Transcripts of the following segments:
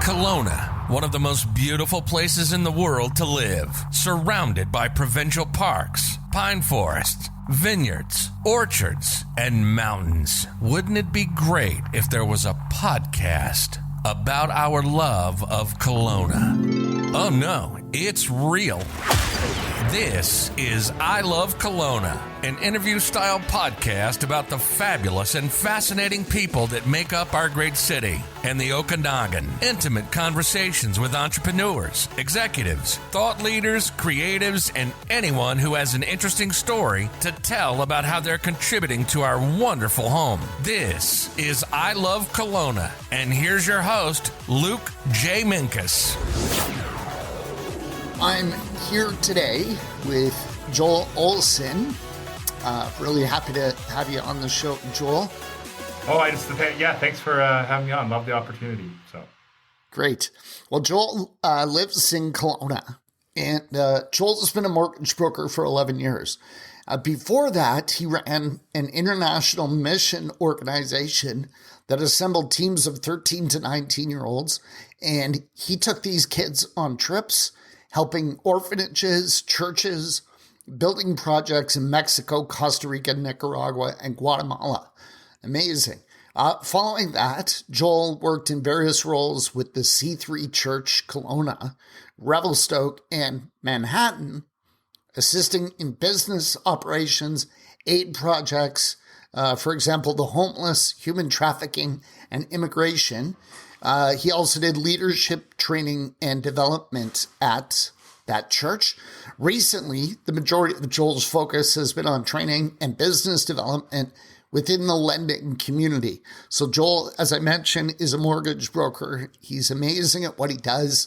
Kelowna, one of the most beautiful places in the world to live, surrounded by provincial parks, pine forests, vineyards, orchards, and mountains. Wouldn't it be great if there was a podcast about our love of Kelowna? Oh no, it's real. This is I Love Kelowna, an interview-style podcast about the fabulous and fascinating people that make up our great city and the Okanagan. Intimate conversations with entrepreneurs, executives, thought leaders, creatives, and anyone who has an interesting story to tell about how they're contributing to our wonderful home. This is I Love Kelowna, and here's your host, Luke J. Minkus. I'm here today with Joel Olson. Really happy to have you on the show, Joel. Thanks for having me on. Love the opportunity. So great. Well, Joel lives in Kelowna, and Joel's been a mortgage broker for 11 years. Before that, he ran an international mission organization that assembled teams of 13 to 19-year-olds, and he took these kids on trips, helping orphanages, churches, building projects in Mexico, Costa Rica, Nicaragua, and Guatamala. Amazing. Following that, Joel worked in various roles with the C3 Church Kelowna, Revelstoke, and Manhattan, assisting in business operations, aid projects, for example, the homeless, human trafficking, and immigration. He also did leadership training and development at that church. Recently, the majority of Joel's focus has been on training and business development within the lending community. So Joel, as I mentioned, is a mortgage broker. He's amazing at what he does.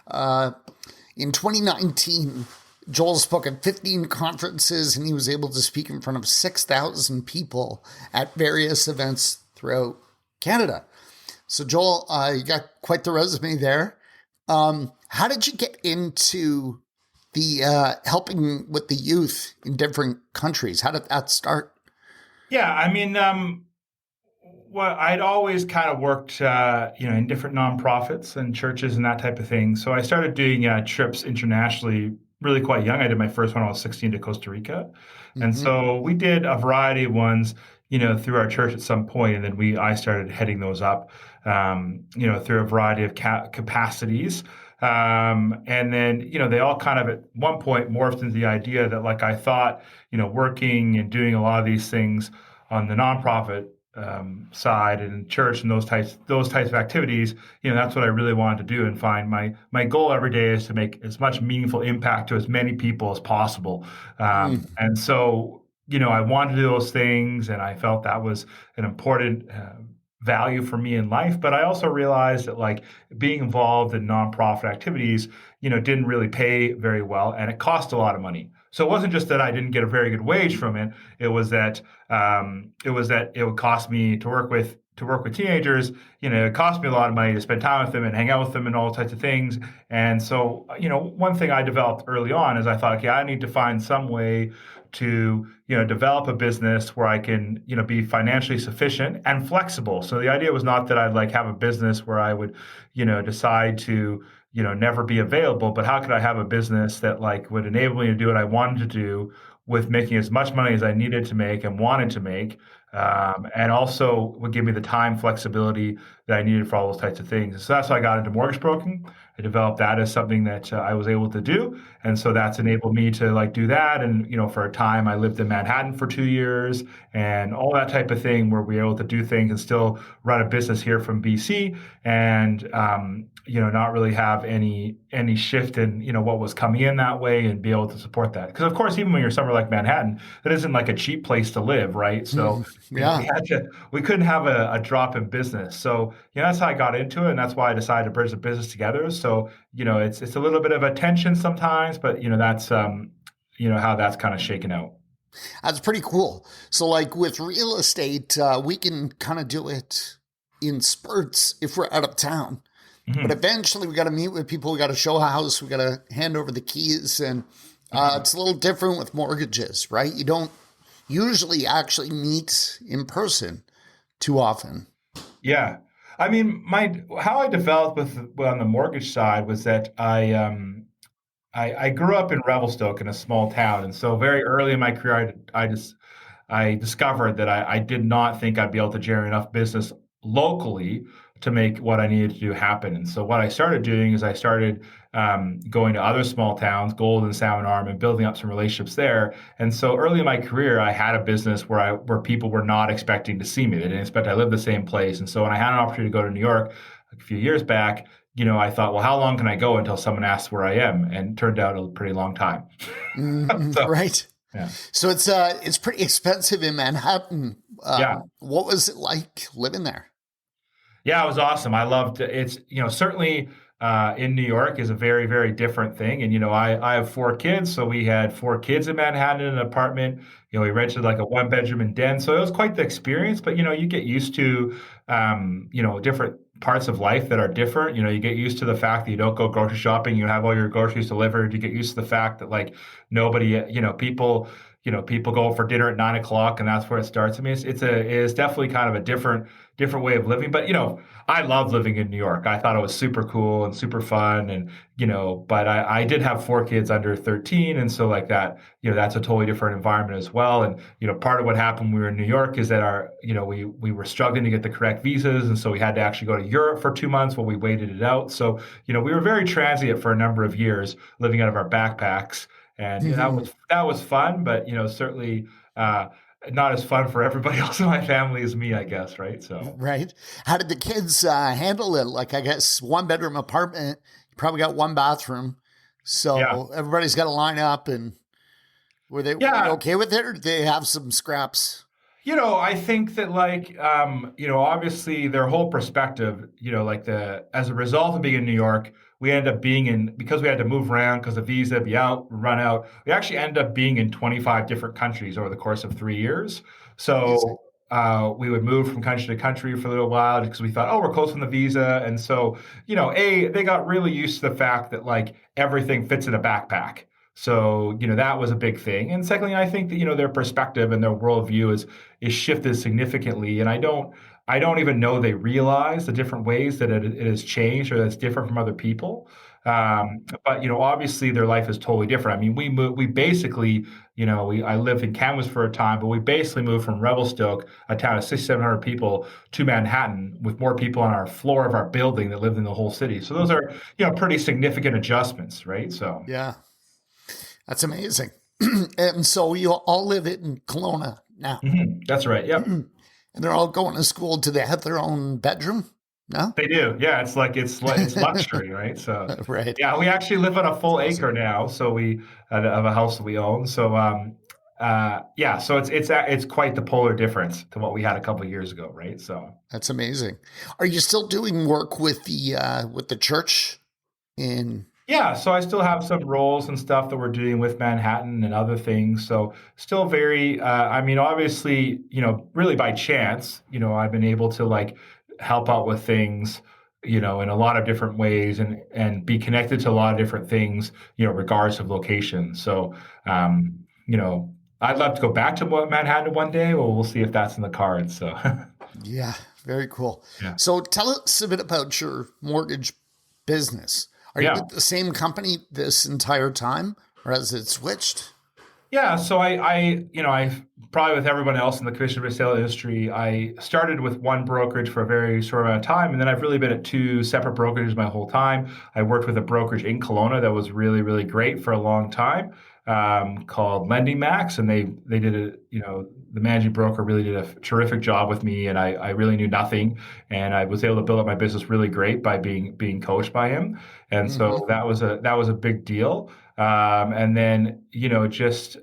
In 2019, Joel spoke at 15 conferences, and he was able to speak in front of 6,000 people at various events throughout Canada. So Joel, you got quite the resume there. How did you get into the helping with the youth in different countries? How did that start? Yeah, I mean, I'd always kind of worked, in different nonprofits and churches and that type of thing. So I started doing trips internationally really quite young. I did my first one when I was 16 to Costa Rica. Mm-hmm. And so we did a variety of ones, through our church at some point, and then I started heading those up, through a variety of capacities. And then, they all kind of at one point morphed into the idea that I thought, working and doing a lot of these things on the nonprofit side and church and those types of activities, that's what I really wanted to do and find my goal every day is to make as much meaningful impact to as many people as possible. And so, I wanted to do those things, and I felt that was an important value for me in life. But I also realized that being involved in nonprofit activities, didn't really pay very well, and it cost a lot of money. So it wasn't just that I didn't get a very good wage from it. It was that it would cost me to work with teenagers. It cost me a lot of money to spend time with them and hang out with them and all types of things. And so, one thing I developed early on is I thought, okay, I need to find some way to, develop a business where I can, be financially sufficient and flexible. So the idea was not that I'd have a business where I would, decide to, never be available, but how could I have a business that would enable me to do what I wanted to do with making as much money as I needed to make and wanted to make, and also would give me the time flexibility that I needed for all those types of things. So that's how I got into mortgage broking. I developed that as something that I was able to do. And so that's enabled me to do that. And, for a time I lived in Manhattan for 2 years and all that type of thing where we were able to do things and still run a business here from BC and, not really have any shift in, what was coming in that way and be able to support that. Because of course, even when you're somewhere like Manhattan, that isn't a cheap place to live, right? So we couldn't have a drop in business. So, that's how I got into it. And that's why I decided to bridge the business together. So, it's a little bit of a tension sometimes, but, that's, how that's kind of shaken out. That's pretty cool. So with real estate, we can kind of do it in spurts if we're out of town. Mm-hmm. But eventually we got to meet with people. We got to show a house. We got to hand over the keys. And it's a little different with mortgages, right? You don't usually actually meet in person too often. Yeah. I mean, how I developed on the mortgage side was that I grew up in Revelstoke in a small town, and so very early in my career, I discovered that I did not think I'd be able to generate enough business locally to make what I needed to do happen. And so what I started doing is I started going to other small towns, Gold and Salmon Arm, and building up some relationships there. And so early in my career, I had a business where people were not expecting to see me. They didn't expect I lived the same place. And so when I had an opportunity to go to New York a few years back, I thought, well, how long can I go until someone asks where I am? And it turned out a pretty long time. So, Right. yeah. So it's pretty expensive in Manhattan. Yeah. What was it like living there? Yeah, it was awesome. I loved it. It's, certainly in New York is a very, very different thing. And, I have 4 kids. So we had 4 kids in Manhattan in an apartment. We rented like a 1 bedroom and den. So it was quite the experience. But, you get used to, different parts of life that are different. You get used to the fact that you don't go grocery shopping. You have all your groceries delivered. You get used to the fact that like nobody, people go for dinner at 9 o'clock and that's where it starts. I mean, it is definitely kind of a different way of living. But, I love living in New York. I thought it was super cool and super fun. And, but I did have 4 kids under 13. And so like that, that's a totally different environment as well. And, part of what happened when we were in New York is that we were struggling to get the correct visas. And so we had to actually go to Europe for 2 months while we waited it out. So, we were very transient for a number of years living out of our backpacks. And that was fun, but certainly not as fun for everybody else in my family as me, I guess, right? So right. How did the kids handle it? Like, I guess 1 bedroom apartment, you probably got 1 bathroom, so everybody's got to line up. And were they okay with it, or did they have some scraps? I think that like, obviously their whole perspective, as a result of being in New York, we ended up because we had to move around because the visa run out, we actually ended up being in 25 different countries over the course of 3 years. So we would move from country to country for a little while because we thought, oh, we're close on the visa. And so, they got really used to the fact that like everything fits in a backpack. So, that was a big thing. And secondly, I think that, their perspective and their worldview is shifted significantly. And I don't even know they realize the different ways that it has changed or that's different from other people. But, obviously their life is totally different. I mean, we basically, I lived in Canvas for a time, but we basically moved from Revelstoke, a town of 6,700 people, to Manhattan with more people on our floor of our building that lived in the whole city. So those are, pretty significant adjustments, right? So, yeah. That's amazing. And so you all live in Kelowna now. Mm-hmm. That's right. Yep. And they're all going to school. Do they have their own bedroom? No? They do. Yeah. It's luxury, right? So, right. Yeah, we actually live on a full acre now. So we have a house that we own. So, so it's quite the polar difference to what we had a couple of years ago. Right. So that's amazing. Are you still doing work with the church in? Yeah, so I still have some roles and stuff that we're doing with Manhattan and other things. So still very, obviously, really by chance, I've been able to like help out with things, in a lot of different ways and be connected to a lot of different things, regardless of location. So, I'd love to go back to Manhattan one day. Well, we'll see if that's in the cards. So, yeah, very cool. Yeah. So tell us a bit about your mortgage business. Are you with the same company this entire time, or has it switched? Yeah, so I probably with everyone else in the commission real estate industry, I started with one brokerage for a very short amount of time, and then I've really been at 2 separate brokerages my whole time. I worked with a brokerage in Kelowna that was really, really great for a long time, called Lending Max, and they did the managing broker really did a terrific job with me, and I really knew nothing, and I was able to build up my business really great by being coached by him, and so that was a big deal. And then, just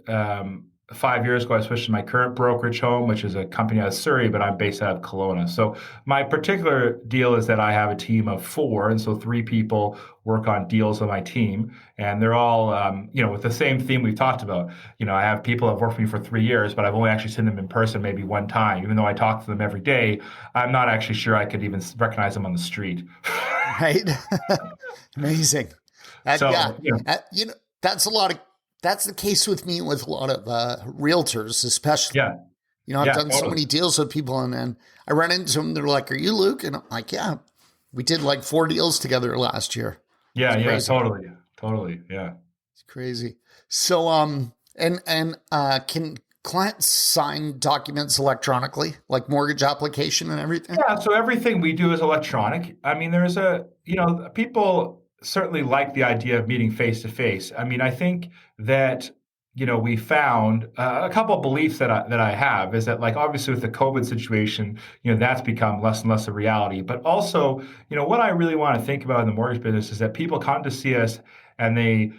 5 years ago, I switched to my current brokerage home, which is a company out of Surrey, but I'm based out of Kelowna. So my particular deal is that I have a team of 4, and so 3 people work on deals on my team, and they're all, with the same theme we've talked about. I have people that have worked for me for 3 years, but I've only actually seen them in person maybe one time. Even though I talk to them every day, I'm not actually sure I could even recognize them on the street. Right. Amazing. That's the case with me with a lot of realtors, especially. Yeah. I've Yeah, done so totally. many deals with people, and then I run into them. They're like, "Are you Luke?" And I'm like, "Yeah, we did like 4 deals together last year." It's Yeah, crazy. totally. Totally. Yeah. It's crazy. So, can clients sign documents electronically, like mortgage application and everything? Yeah, so everything we do is electronic. I mean, people certainly like the idea of meeting face to face. I mean, I think that, we found a couple of beliefs that I have is that, like, obviously with the COVID situation, that's become less and less a reality. But also, what I really want to think about in the mortgage business is that people come to see us and they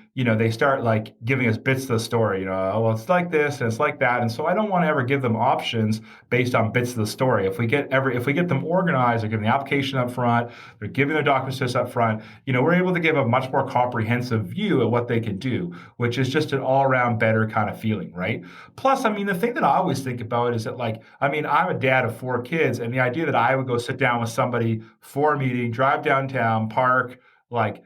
start like giving us bits of the story, oh, well, it's like this and it's like that. And so I don't want to ever give them options based on bits of the story. If we get them organized, they're giving the application up front, they're giving their documents to us up front, we're able to give a much more comprehensive view of what they can do, which is just an all around better kind of feeling, right? Plus, I mean, the thing that I always think about is that, like, I mean, I'm a dad of 4 kids, and the idea that I would go sit down with somebody for a meeting, drive downtown, park, like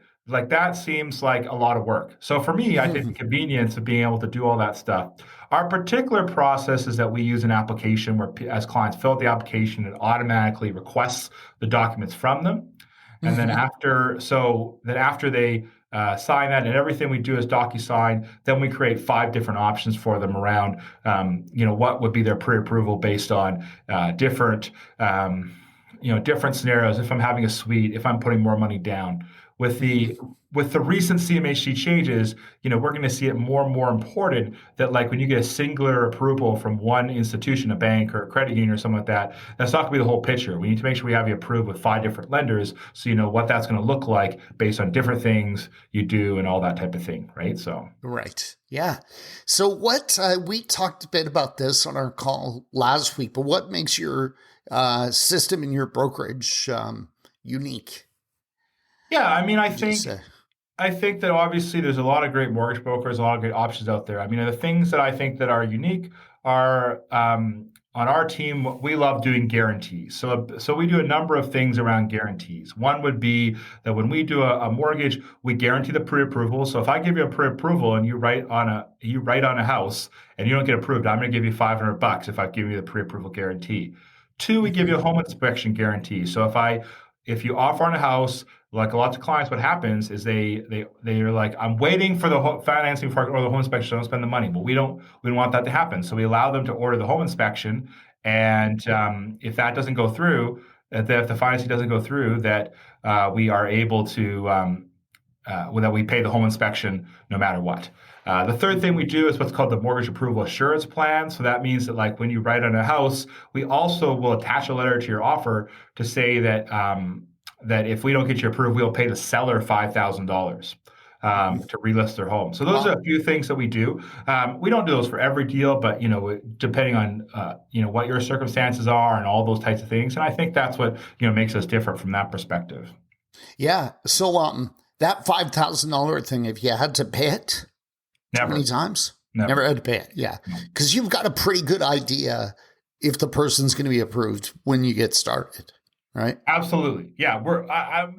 that seems like a lot of work. So for me, I think the convenience of being able to do all that stuff. Our particular process is that we use an application where, as clients fill out the application, it automatically requests the documents from them. And then after they sign that, and everything we do is DocuSign, then we create 5 different options for them around, what would be their pre-approval based on different scenarios. If I'm having a suite, if I'm putting more money down. With the recent CMHC changes, we're going to see it more and more important that, like, when you get a singular approval from one institution, a bank or a credit union or something like that, that's not going to be the whole picture. We need to make sure we have you approved with 5 different lenders, so you know what that's going to look like based on different things you do and all that type of thing, right? So Right. Yeah. So what we talked a bit about this on our call last week, but what makes your system and your brokerage unique? yeah, I mean, Would you say? I think that obviously there's a lot of great mortgage brokers, a lot of great options out there. I mean, the things that I think that are unique are, on our team, we love doing guarantees. So we do a number of things around guarantees. One would be that when we do a mortgage, we guarantee the pre-approval. So if I give you a pre-approval and you write on a house and you don't get approved, I'm going to give you $500 if I give you the pre-approval guarantee. Two, we give you a home inspection guarantee. So if you offer on a house, like a lot of clients, what happens is they're like, I'm waiting for the financing for or the home inspection, so I don't spend the money. But we don't want that to happen. So we allow them to order the home inspection, and if that doesn't go through, if the financing doesn't go through, that we are able to that we pay the home inspection no matter what. The third thing we do is what's called the mortgage approval assurance plan. So that means that, like, when you write on a house, we also will attach a letter to your offer to say that that if we don't get you approved, we'll pay the seller $5,000 to relist their home. So those are a few things that we do. We don't do those for every deal, but depending on what your circumstances are and all those types of things. And I think that's what makes us different from that perspective. Yeah. So that $5,000 thing, if you had to pay it too many times, never had to pay it. Yeah. Because you've got a pretty good idea if the person's going to be approved when you get started. Right. Absolutely. Yeah.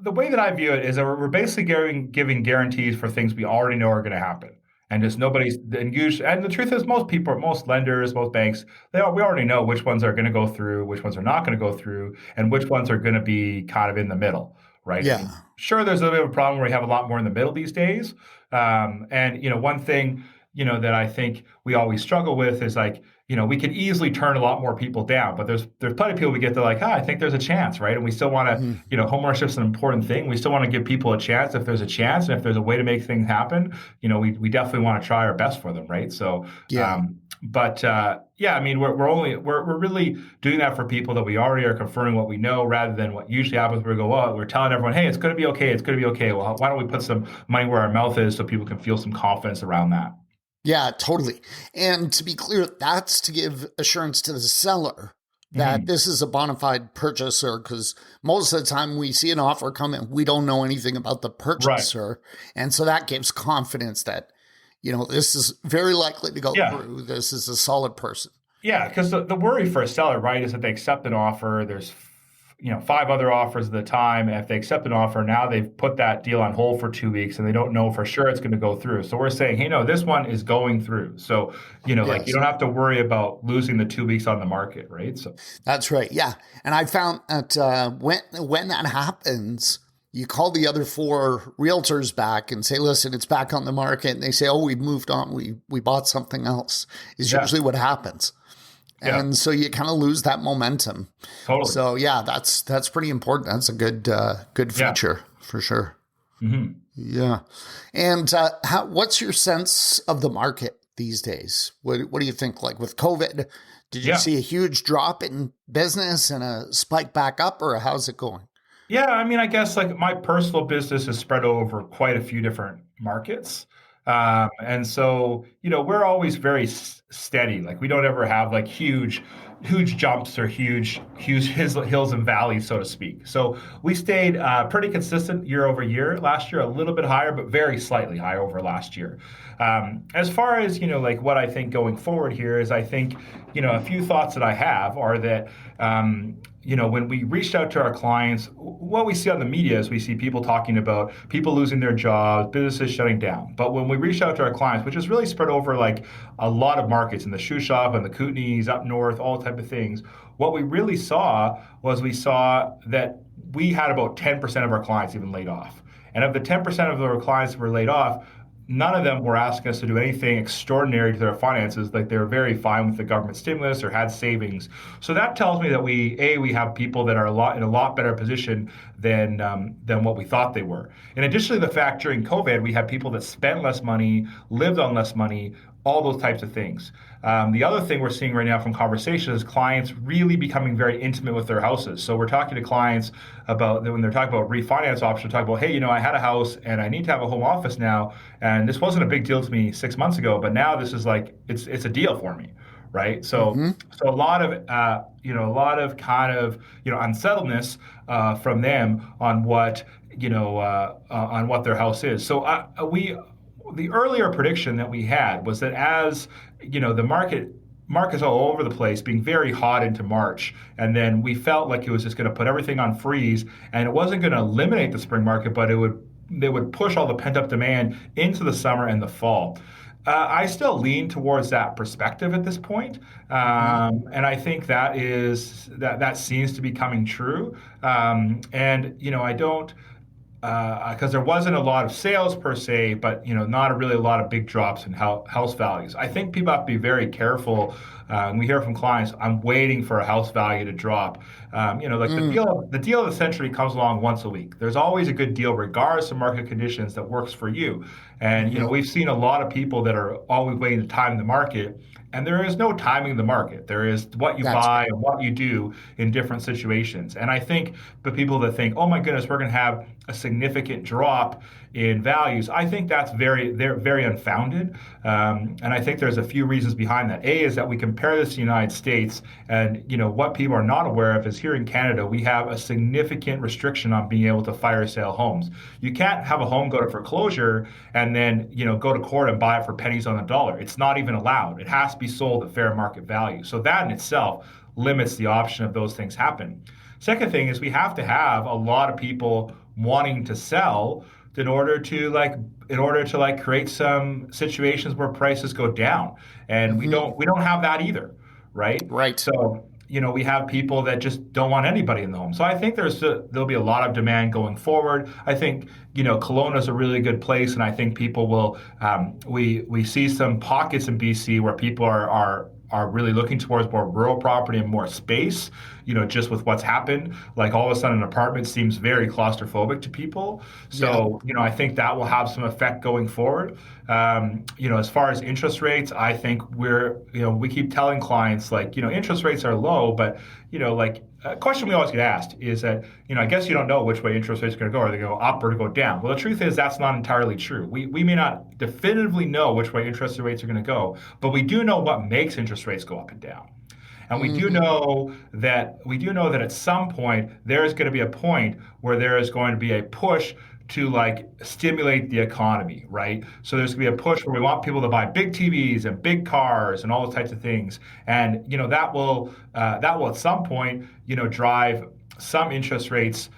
The way that I view it is that we're basically giving guarantees for things we already know are going to happen. And just and the truth is most lenders, most banks, we already know which ones are going to go through, which ones are not going to go through, and which ones are going to be kind of in the middle. Right. Yeah. I mean, sure, there's a bit of a problem where we have a lot more in the middle these days. And one thing, that I think we always struggle with is, like, we could easily turn a lot more people down, but there's plenty of people we get that, like, I think there's a chance, right? And we still want to, homeownership's an important thing. We still want to give people a chance if there's a chance, and if there's a way to make things happen, we definitely want to try our best for them, right? So, yeah. I mean, we're really doing that for people that we already are confirming what we know, rather than what usually happens where we go, oh, we're telling everyone, hey, it's going to be okay, it's going to be okay. Well, why don't we put some money where our mouth is so people can feel some confidence around that? Yeah, totally. And to be clear, that's to give assurance to the seller that this is a bona fide purchaser, because most of the time we see an offer come in, we don't know anything about the purchaser. Right. And so that gives confidence that, this is very likely to go through. This is a solid person. Yeah, because the worry for a seller, right, is that they accept an offer. There's 5 other offers at the time. And if they accept an offer, now they've put that deal on hold for 2 weeks and they don't know for sure it's going to go through. So we're saying, hey, no, this one is going through. So, like you don't have to worry about losing the 2 weeks on the market, right? So That's right. Yeah. And I found that when that happens, you call the other 4 realtors back and say, listen, it's back on the market. And they say, oh, we've moved on. We bought something else is usually what happens. And so you kind of lose that momentum. Totally. So yeah, that's pretty important. That's a good feature for sure. Mm-hmm. Yeah. And what's your sense of the market these days? What do you think? Like with COVID, did you see a huge drop in business and a spike back up, or how's it going? Yeah, I mean, I guess like my personal business is spread over quite a few different markets. And so, we're always very steady. Like we don't ever have like huge jumps or huge hills and valleys, so to speak. So we stayed pretty consistent year over year. Last year, a little bit higher, but very slightly higher over last year. As far as, like what I think going forward here is I think, a few thoughts that I have are that, when we reached out to our clients, what we see on the media is we see people talking about people losing their jobs, businesses shutting down. But when we reached out to our clients, which is really spread over like a lot of markets in the shoe shop and the Kootenays up north, all type of things, what we really saw was we saw that we had about 10% of our clients even laid off. And of the 10% of our clients that were laid off, none of them were asking us to do anything extraordinary to their finances. Like they were very fine with the government stimulus or had savings. So that tells me that we have people that are in a lot better position than what we thought they were. In addition to the fact during COVID, we had people that spent less money, lived on less money, all those types of things. The other thing we're seeing right now from conversations is clients really becoming very intimate with their houses. So we're talking to clients about, when they're talking about refinance options, talking about, hey, I had a house and I need to have a home office now. And this wasn't a big deal to me 6 months ago, but now this is like, it's a deal for me. Right. So, so a lot of kind of, unsettledness from them on what, on what their house is. So the earlier prediction that we had was that as, the market's all over the place, being very hot into March, and then we felt like it was just going to put everything on freeze, and it wasn't going to eliminate the spring market, but they would push all the pent-up demand into the summer and the fall. I still lean towards that perspective at this point, and I think that seems to be coming true. And I don't. Because there wasn't a lot of sales per se, but not really a lot of big drops in house values. I think people have to be very careful. We hear from clients, I'm waiting for a house value to drop. The deal of the century comes along once a week. There's always a good deal, regardless of market conditions, that works for you. And we've seen a lot of people that are always waiting to time the market. And there is no timing the market. There is what you buy and what you do in different situations. And I think the people that think, oh my goodness, we're going to have a significant drop in values, I think they're very unfounded. And I think there's a few reasons behind that. A is that we compare this to the United States, and what people are not aware of is here in Canada, we have a significant restriction on being able to fire sale homes. You can't have a home go to foreclosure and then go to court and buy it for pennies on the dollar. It's not even allowed. It has to be sold at fair market value. So that in itself limits the option of those things happen. Second thing is we have to have a lot of people wanting to sell in order to create some situations where prices go down. And we don't have that either, right? Right. So we have people that just don't want anybody in the home. So I think there'll be a lot of demand going forward. I think Kelowna is a really good place, and I think people will. We see some pockets in BC where people are really looking towards more rural property and more space, just with what's happened. Like all of a sudden an apartment seems very claustrophobic to people. So, I think that will have some effect going forward. As far as interest rates, I think we keep telling clients interest rates are low, but, a question we always get asked is that, I guess you don't know which way interest rates are going to go. Are they go up or to go down? Well, the truth is that's not entirely true. We may not definitively know which way interest rates are going to go, but we do know what makes interest rates go up and down. And we do know that at some point there is going to be a point where there is going to be a push to stimulate the economy, right? So there's going to be a push where we want people to buy big TVs and big cars and all those types of things, and that will at some point drive some interest rates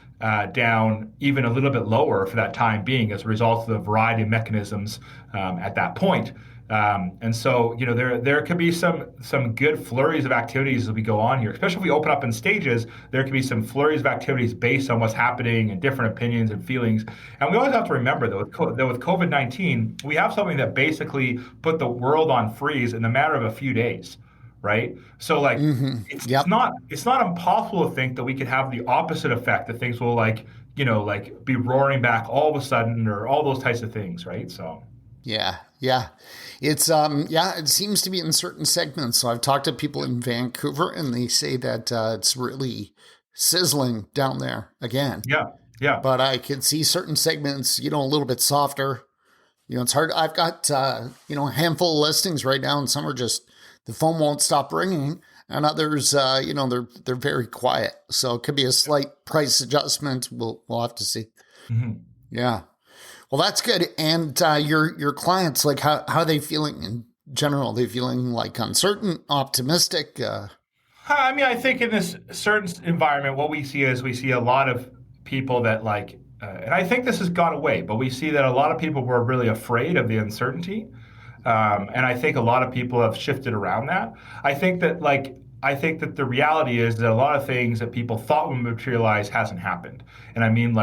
down even a little bit lower for that time being as a result of the variety of mechanisms at that point. And so, there could be some good flurries of activities as we go on here, especially if we open up in stages. There could be some flurries of activities based on what's happening and different opinions and feelings. And we always have to remember that with COVID-19, we have something that basically put the world on freeze in the matter of a few days. Right. So it's not impossible to think that we could have the opposite effect, that things will be roaring back all of a sudden, or all those types of things. Right. So. Yeah. It's it seems to be in certain segments. So I've talked to people in Vancouver, and they say that it's really sizzling down there again. Yeah. But I can see certain segments, a little bit softer. It's hard. I've got a handful of listings right now, and some are just, the phone won't stop ringing, and others, they're very quiet. So it could be a slight price adjustment. We'll have to see. Mm-hmm. Yeah. Well, that's good. And your clients, like, how are they feeling in general? Are they feeling like uncertain, optimistic? I think in this certain environment, what we see is a lot of people that and I think this has gone away, but we see that a lot of people were really afraid of the uncertainty. And I think a lot of people have shifted around that. I think that the reality is that a lot of things that people thought would materialize hasn't happened. And I mean,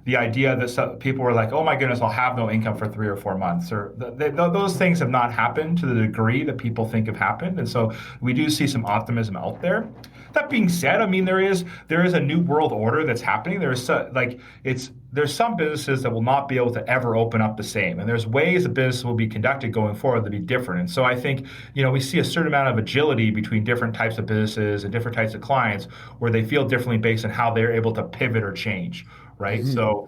the idea that some people were like, oh my goodness, I'll have no income for 3 or 4 months, or those things have not happened to the degree that people think have happened. And so we do see some optimism out there. That being said, there is a new world order that's happening. There's some businesses that will not be able to ever open up the same, and there's ways a business will be conducted going forward to be different. And so I think we see a certain amount of agility between different types of businesses and different types of clients, where they feel differently based on how they're able to pivot or change. Right. Mm-hmm. So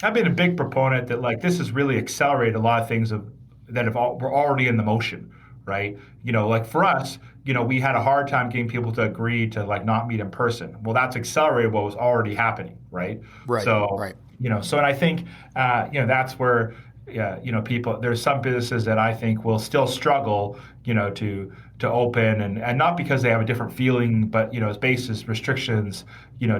I've been a big proponent that this has really accelerated a lot of things that were already in the motion. Right. For us, we had a hard time getting people to agree to not meet in person. Well, that's accelerated what was already happening. Right. So, and I think, that's where, people, there's some businesses that I think will still struggle, to open, and not because they have a different feeling, but, as basis restrictions,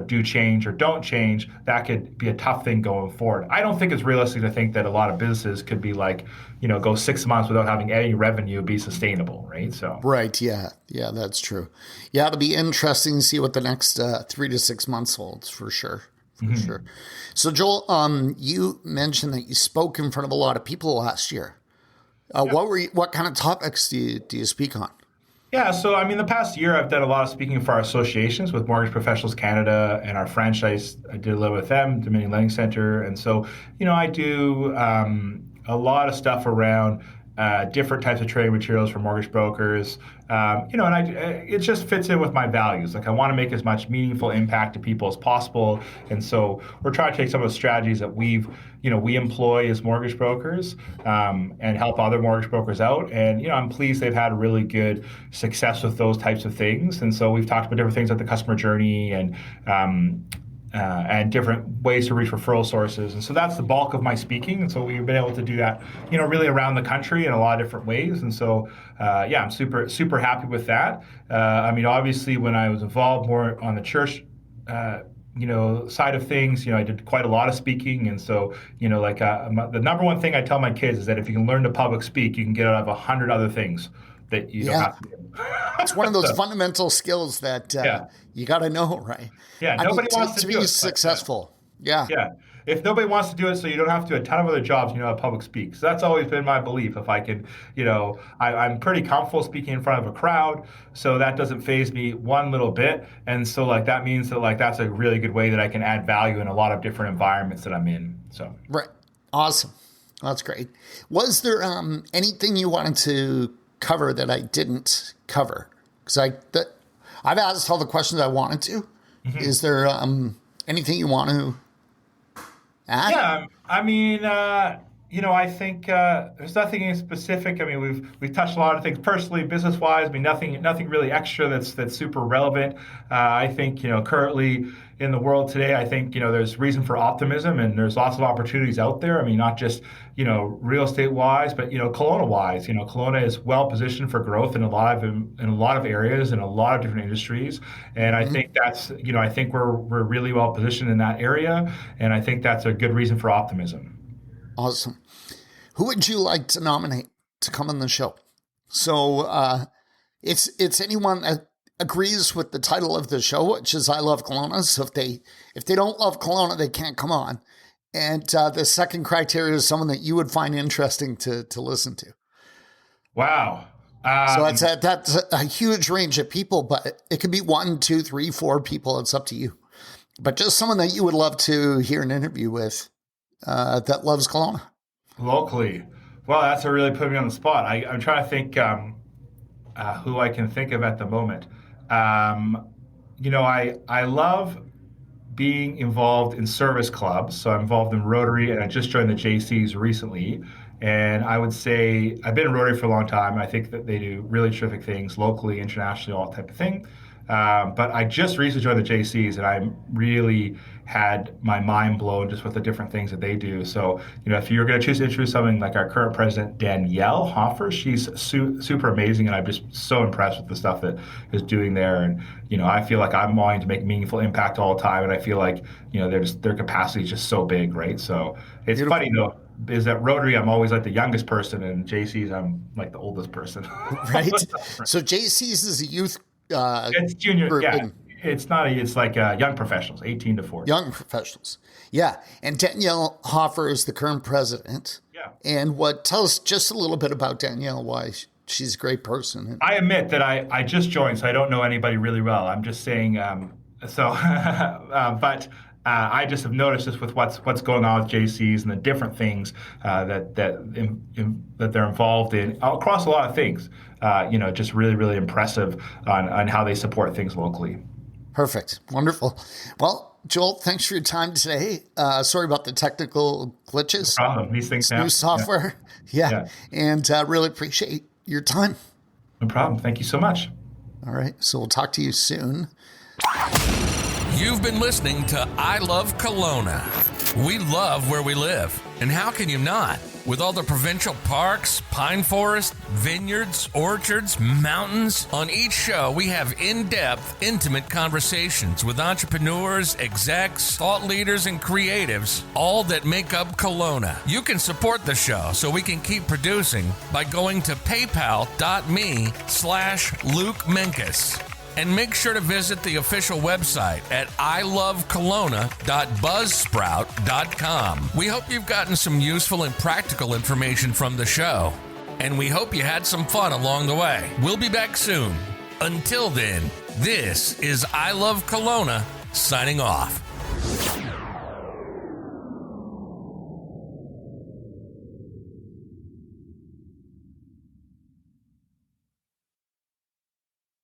do change or don't change, that could be a tough thing going forward. I don't think it's realistic to think that a lot of businesses could be go 6 months without having any revenue be sustainable, right? So right, yeah, that's true. Yeah, it'll be interesting to see what the next 3 to 6 months holds, for sure. Sure. So Joel, you mentioned that you spoke in front of a lot of people last year. What kind of topics do you speak on? Yeah, so the past year I've done a lot of speaking for our associations with Mortgage Professionals Canada and our franchise. I did a little with them, Dominion Lending Center, and so I do a lot of stuff around different types of trading materials for mortgage brokers, it just fits in with my values. I want to make as much meaningful impact to people as possible, and so we're trying to take some of the strategies that we employ as mortgage brokers and help other mortgage brokers out. And I'm pleased they've had really good success with those types of things. And so we've talked about different things like the customer journey and different ways to reach referral sources. And so that's the bulk of my speaking. And so we've been able to do that, really around the country in a lot of different ways. And so, I'm super, super happy with that. Obviously, when I was involved more on the church, side of things, I did quite a lot of speaking. And so, the number one thing I tell my kids is that if you can learn to public speak, you can get out of 100 other things that you don't have to do. It's one of those fundamental skills that you got to know, right? Yeah, nobody wants to do be it, successful. Yeah. If nobody wants to do it, so you don't have to do a ton of other jobs, how to public speak. So that's always been my belief. If I can, I'm pretty comfortable speaking in front of a crowd, so that doesn't faze me one little bit. And so that means that that's a really good way that I can add value in a lot of different environments that I'm in. So right, awesome, that's great. Was there anything you wanted to cover that I didn't cover? Because I've asked all the questions I wanted to. Mm-hmm. Is there anything you want to add? Yeah, I think there's nothing in specific. I mean, we've touched a lot of things personally, business wise. I mean, nothing really extra that's super relevant. I think currently in the world today, I think there's reason for optimism, and there's lots of opportunities out there. I mean, not just real estate wise, but Kelowna wise. Kelowna is well positioned for growth in a lot of areas in a lot of different industries, and I think that's I think we're really well positioned in that area, and I think that's a good reason for optimism. Awesome. Who would you like to nominate to come on the show? So it's anyone that agrees with the title of the show, which is I Love Kelowna. So if they don't love Kelowna, they can't come on. And the second criteria is someone that you would find interesting to listen to. Wow. So that's a huge range of people, but it could be 1, 2, 3, 4 people. It's up to you. But just someone that you would love to hear an interview with that loves Kelowna. Locally. Well, that's really put me on the spot. I'm trying to think who I can think of at the moment. I love being involved in service clubs. So I'm involved in Rotary, and I just joined the JCs recently. And I would say I've been in Rotary for a long time. I think that they do really terrific things locally, internationally, all that type of thing. But I just recently joined the JCs, and I really had my mind blown just with the different things that they do. So, if you're going to choose to introduce something like our current president, Danielle Hoffer, she's super amazing, and I'm just so impressed with the stuff that is doing there. And, I feel like I'm wanting to make meaningful impact all the time, and I feel like, their capacity is just so big, right? So it's Beautiful. funny, though, is that Rotary, I'm always like the youngest person, and JCs, I'm like the oldest person. Right? So JCs is a youth it's junior, group. yeah. It's not it's like young professionals, 18 to 40. Young professionals. Yeah. And Danielle Hoffer is the current president. Yeah. And tell us just a little bit about Danielle, why she's a great person. I admit that I just joined, so I don't know anybody really well. I'm just saying, but I just have noticed this with what's going on with JCs and the different things that they're involved in across a lot of things. Just really, really impressive on how they support things locally. Perfect. Wonderful. Well, Joel, thanks for your time today. Sorry about the technical glitches. No problem. These things happen. New software. Yeah. And really appreciate your time. No problem. Thank you so much. All right. So we'll talk to you soon. You've been listening to I Love Kelowna. We love where we live. And how can you not? With all the provincial parks, pine forests, vineyards, orchards, mountains. On each show, we have in-depth, intimate conversations with entrepreneurs, execs, thought leaders, and creatives, all that make up Kelowna. You can support the show so we can keep producing by going to paypal.me/Luke Menkes. And make sure to visit the official website at ilovekelowna.buzzsprout.com. We hope you've gotten some useful and practical information from the show. And we hope you had some fun along the way. We'll be back soon. Until then, this is I Love Kelowna signing off.